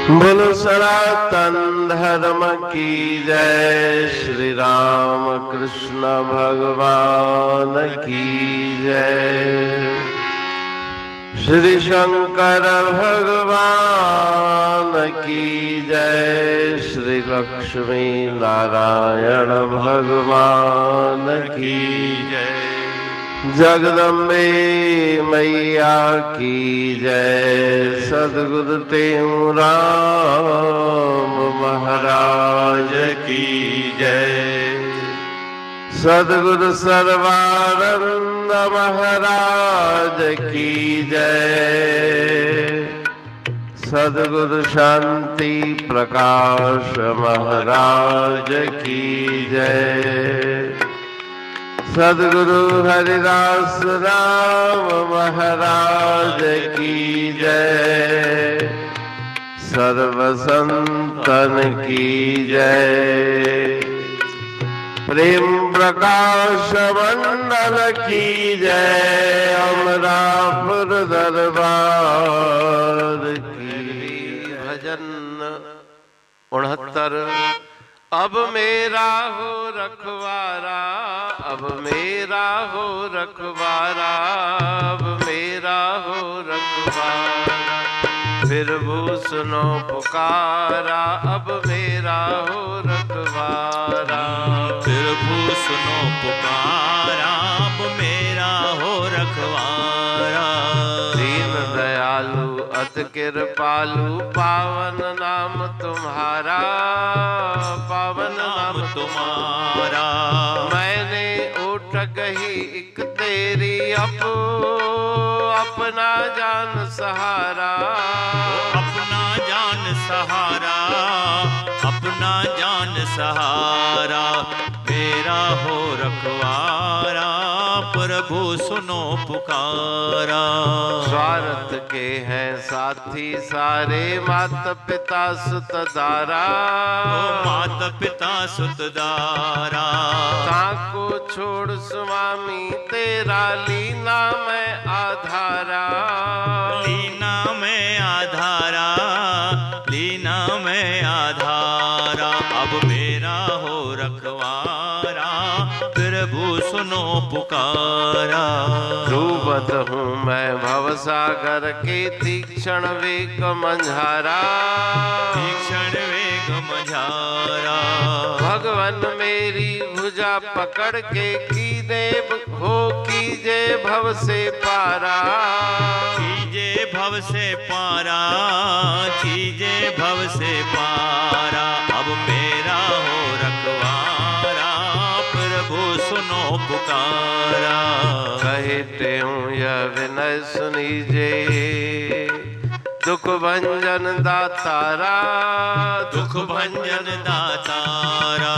बोलो सनातन धर्म की जय। श्री राम कृष्ण भगवान की जय। श्री शंकर भगवान की जय। श्री लक्ष्मी नारायण भगवान की जय। जगदम्बे मैया की जय। सद्गुरु राम महाराज की जय। सद्गुरु सर्वानंद महाराज की जय। सद्गुरु शांति प्रकाश महाराज की जय। सद्गुरु हरिदास राम महाराज की जय। सर्व संतन की जय। प्रेम प्रकाश मंडल की जय। अमरापुर दरबार की। भजन 69। अब मेरा हो रखवारा, अब मेरा हो रखवारा, अब मेरा हो रखवारा। फिर वो सुनो पुकारा, अब मेरा हो रखवारा। फिर वो सुनो पुकारा, अब मेरा हो रखवारा। दीन दयालु अति कृपालु पावन नाम तुम्हारा, पावन नाम तुम्हारा। मैंने ओट गही एक तेरी अपना जान सहारा। अपना जान सहारा, अपना जान सहारा। मेरा हो रखवारा, प्रभु सुनो पुकारा। स्वार्थ के हैं साथी सारे, माता पिता सुत दारा। माता पिता सुत दारा। ताको छोड़ स्वामी तेरा लीना में आधारा। लीना में आधारा, लीना में आधारा। अब मेरा हो रखवारा, प्रभु सुनो पुकारा। डूबत हूँ मैं भवसागर के तीक्ष्ण वेग मंझारा। तीक्ष्ण वेग मंझारा। भगवान मेरी भुजा पकड़ के कीने हो कीजे भव से पारा। कीजे भव से पारा, कीजे भव से पारा। अब मेरा हो रखवारा, प्रभु सुनो पुकारा। कहते हूँ यह विनय सुनीजे, दुख भंजन दातारा। दुख भंजन दातारा।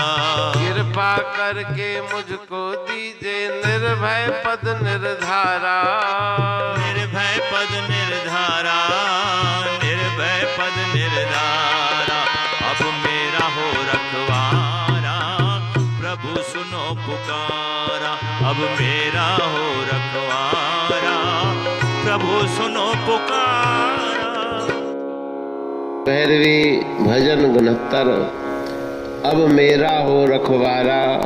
कृपा करके मुझको दीजे निर्भय पद निर्धारा। निर्भय पद निर्धारा, निर्भय पद निर्धारा। अब मेरा हो रखवारा, प्रभु सुनो पुकारा। अब मेरा हो रखवारा, प्रभु सुनो पुकारा। 15वीं भजन 69। अब मेरा हो रखवारा,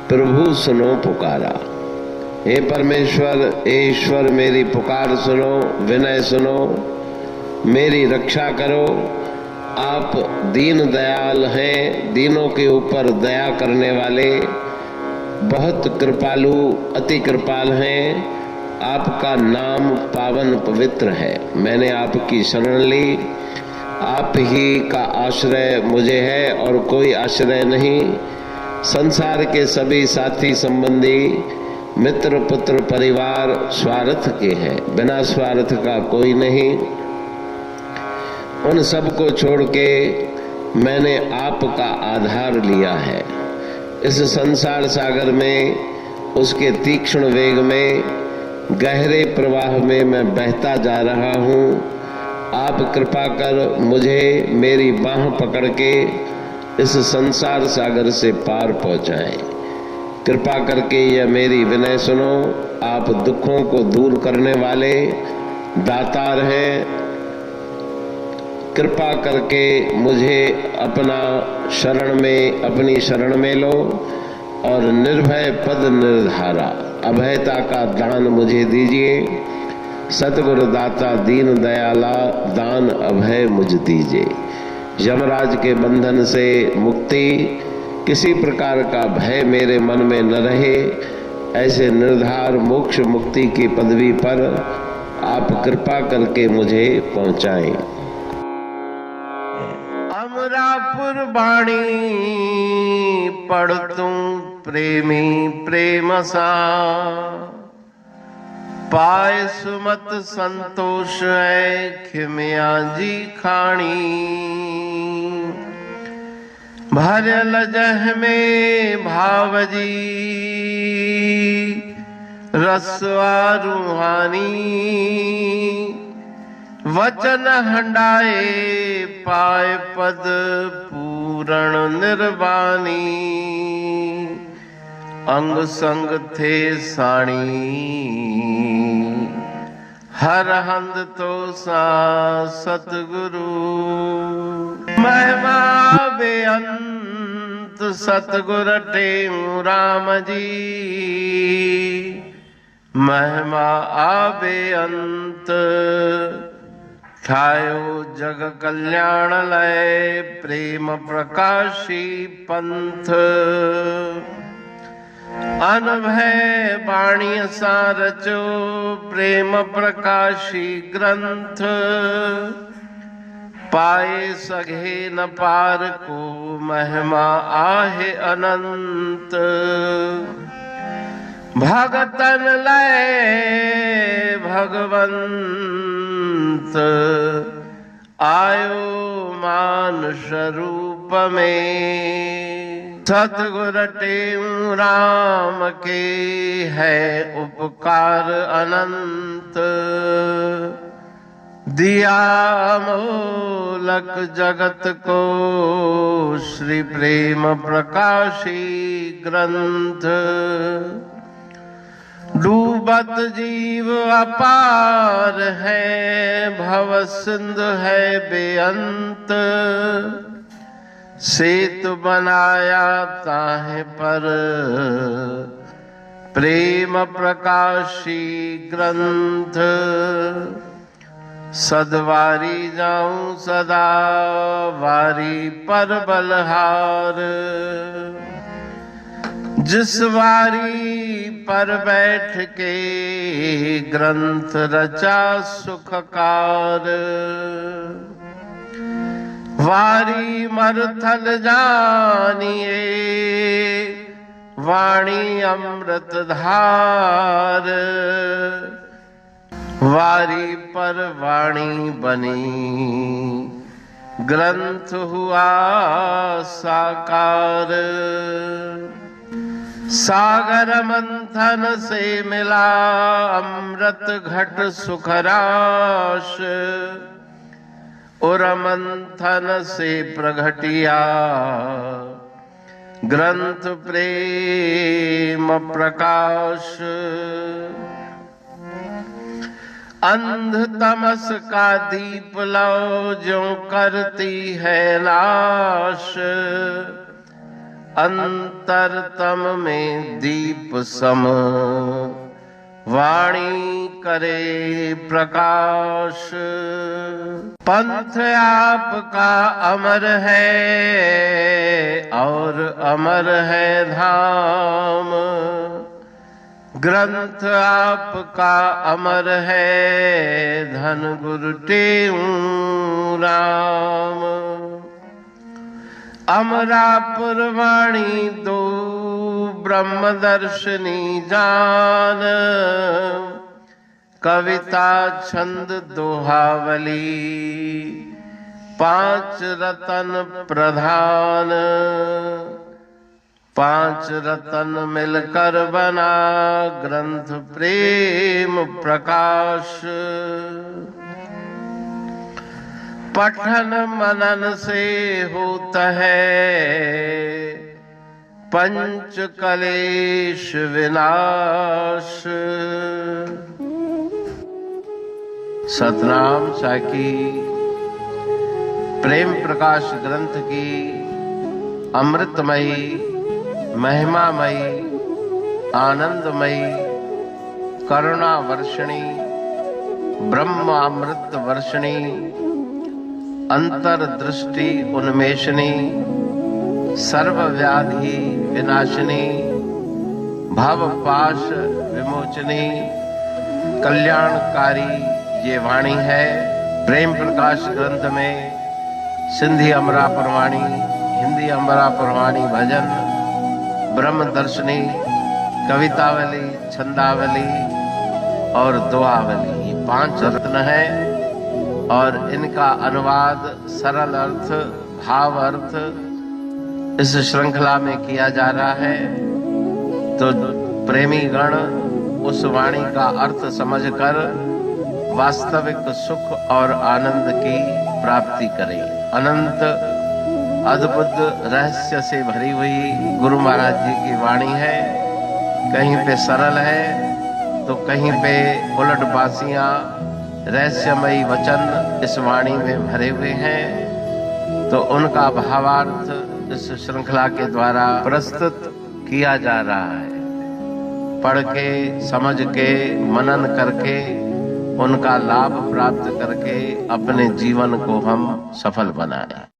प्रभु सुनो पुकारा। हे परमेश्वर, हे ईश्वर, मेरी पुकार सुनो, विनय सुनो, मेरी रक्षा करो। आप दीन दयाल हैं, दीनों के ऊपर दया करने वाले, बहुत कृपालु, अति कृपाल हैं। आपका नाम पावन पवित्र है। मैंने आपकी शरण ली, आप ही का आश्रय मुझे है और कोई आश्रय नहीं। संसार के सभी साथी संबंधी मित्र पुत्र परिवार स्वार्थ के हैं, बिना स्वार्थ का कोई नहीं। उन सब को छोड़ के मैंने आपका आधार लिया है। इस संसार सागर में, उसके तीक्ष्ण वेग में, गहरे प्रवाह में मैं बहता जा रहा हूँ। आप कृपा कर मुझे मेरी बाह पकड़ के इस संसार सागर से पार पहुँचाएं। कृपा करके यह मेरी विनय सुनो। आप दुखों को दूर करने वाले दातार हैं। कृपा करके मुझे अपनी शरण में लो और निर्भय पद निर्धारा अभयता का दान मुझे दीजिए। सतगुरु दाता दीन दयाला दान अभय मुझ दीजिए। यमराज के बंधन से मुक्ति, किसी प्रकार का भय मेरे मन में न रहे, ऐसे निर्धार मोक्ष मुक्ति की पदवी पर आप कृपा करके मुझे पहुंचाएं। अमरापुर बाणी पढ़ तू प्रेमी प्रेम सा, पाए सुमत संतोष है खिमिया जी खाणी। भरल जह में भावजी रसवा रूहानी, वचन हंडाए पाए पद पूरण निर्वाणी। अंग संग थे साणी हर हंद तो सा सतगुरु। महिमा बेअंत सतगुर टेऊ राम जी, महिमा आबे अंत ठायो जग कल्याण लय प्रेम प्रकाशी पंथ। अनभय बाणी सा रचो प्रेम प्रकाशी ग्रंथ। पाए सघे न पार को महिमा आहे अनंत। भगतन लय भगवंत आयो मानुष रूप में। सतगुर टेऊ राम के है उपकार अनंत। दिया मोलक जगत को श्री प्रेम प्रकाशी ग्रंथ। डूबत जीव अपार है भव सिंधु है बेअंत। सेतु बनाया ताहे पर प्रेम प्रकाशी ग्रंथ। सदवारी जाऊं सदा वारी पर बलहार। जिस वारी पर बैठ के ग्रंथ रचा सुखकार। वारी मरथल जानिए वाणी अमृत धार। वारी पर वाणी बनी ग्रंथ हुआ साकार। सागर मंथन से मिला अमृत घट सुखराश। और मंथन से प्रगटिया ग्रंथ प्रेम प्रकाश। अंध तमस का दीप लो जो करती है नाश। अंतरतम में दीप सम वाणी करे प्रकाश। पंथ आपका अमर है और अमर है धाम। ग्रंथ आपका अमर है धन गुरु टेऊ राम। अमरापुर वाणी दो ब्रह्मदर्शनी जान। कविता छंद दोहावली पांच रतन प्रधान। पांच रतन मिलकर बना ग्रंथ प्रेम प्रकाश। पठन मनन से होता है पंच कलेश विनाश। सतनाम साकी प्रेम प्रकाश ग्रंथ की अमृतमयी, महिमामयी, आनंदमयी, करुणा वर्षिणी, ब्रह्म अमृत वर्षिणी, अंतर्दृष्टि उन्मेषणी, सर्वव्याधि विनाशिनी, भवपाश विमोचनी, कल्याणकारी ये वाणी है। प्रेम प्रकाश ग्रंथ में सिंधी अमरापुर वाणी, हिंदी अमरापुर वाणी भजन, ब्रह्म दर्शनी, कवितावली, छंदावली और दुआवली, ये 5 रत्न है और इनका अनुवाद, सरल अर्थ, भाव अर्थ इस श्रृंखला में किया जा रहा है। तो प्रेमी गण उस वाणी का अर्थ समझकर वास्तविक सुख और आनंद की प्राप्ति करें। अनंत अद्भुत रहस्य से भरी हुई गुरु महाराज जी की वाणी है। कहीं पे सरल है तो कहीं पे उलट बासियां, रहस्यमयी वचन इस वाणी में भरे हुए हैं। तो उनका भावार्थ इस श्रृंखला के द्वारा प्रस्तुत किया जा रहा है। पढ़ के, समझ के, मनन करके, उनका लाभ प्राप्त करके अपने जीवन को हम सफल बनाएं।